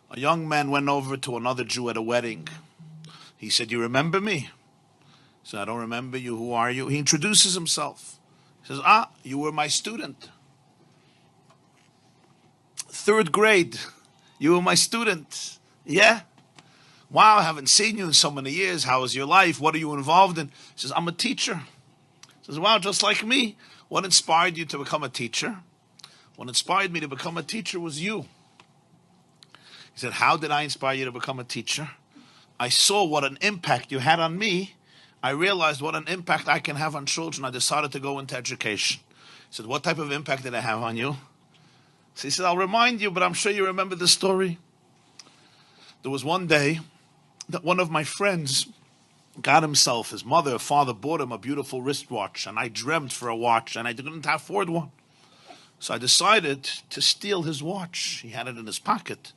A young man went over to another Jew at a wedding. He said, "You remember me?" He said, "I don't remember you. Who are you?" He introduces himself. He says, "Ah, you were my student. Third grade. You were my student." "Yeah. Wow, I haven't seen you in so many years. How is your life? What are you involved in?" He says, "I'm a teacher." He says, "Wow, just like me. What inspired you to become a teacher?" "What inspired me to become a teacher was you." He said, "How did I inspire you to become a teacher?" "I saw what an impact you had on me. I realized what an impact I can have on children. I decided to go into education." He said, "What type of impact did I have on you?" So he said, "I'll remind you, but I'm sure you remember the story. There was one day that one of my friends got himself, his mother or father bought him a beautiful wristwatch, and I dreamt for a watch, and I didn't afford one. So I decided to steal his watch. He had it in his pocket.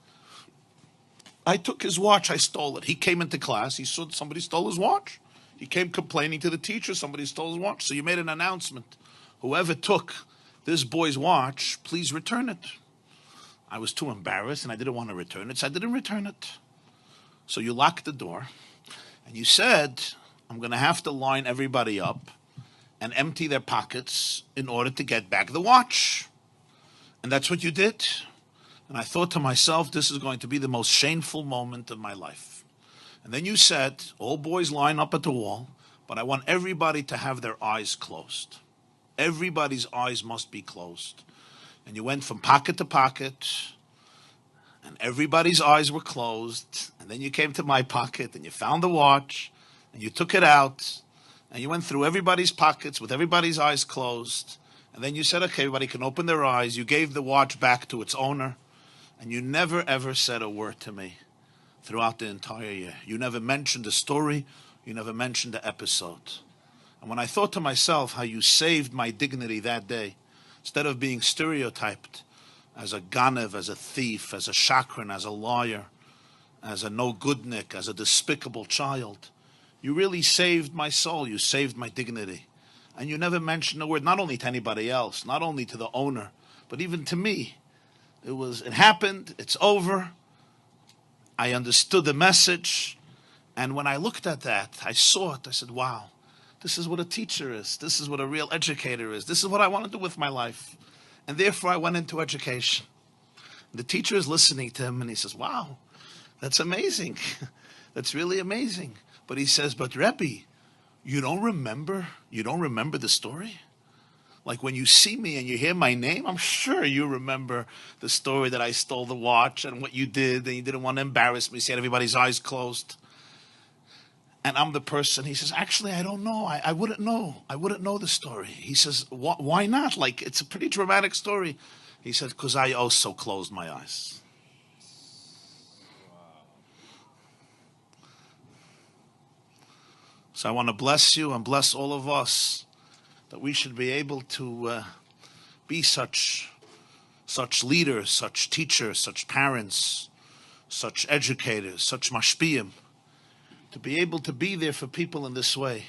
I took his watch, I stole it. He came into class, he saw somebody stole his watch. He came complaining to the teacher, somebody stole his watch. So you made an announcement. Whoever took this boy's watch, please return it." I was too embarrassed and I didn't want to return it, so I didn't return it. So you locked the door and you said, "I'm going to have to line everybody up and empty their pockets in order to get back the watch." And that's what you did. And I thought to myself, this is going to be the most shameful moment of my life. And then you said, "All boys line up at the wall, but I want everybody to have their eyes closed. Everybody's eyes must be closed." And you went from pocket to pocket, and everybody's eyes were closed. And then you came to my pocket, and you found the watch, and you took it out, and you went through everybody's pockets with everybody's eyes closed. And then you said, "Okay, everybody can open their eyes." You gave the watch back to its owner, and you never ever said a word to me throughout the entire year. You never mentioned the story. You never mentioned the episode. And when I thought to myself how you saved my dignity that day, instead of being stereotyped as a ganev, as a thief, as a shakran, as a liar, as a no-goodnik, as a despicable child, you really saved my soul. You saved my dignity. And you never mentioned a word, not only to anybody else, not only to the owner, but even to me. It happened, it's over. I understood the message. And when I looked at that, I saw it. I said, wow, this is what a teacher is. This is what a real educator is. This is what I want to do with my life. And therefore I went into education. The teacher is listening to him and he says, wow, that's amazing. That's really amazing. But he says, but Rebbe, you don't remember the story? Like when you see me and you hear my name, I'm sure you remember the story that I stole the watch and what you did, and you didn't want to embarrass me, so you had everybody's eyes closed. And I'm the person, he says, actually, I don't know. I wouldn't know. I wouldn't know the story. He says, why not? Like, it's a pretty dramatic story. He said, because I also closed my eyes. So I want to bless you and bless all of us that we should be able to be such leaders, such teachers, such parents, such educators, such mashpiyim, to be able to be there for people in this way.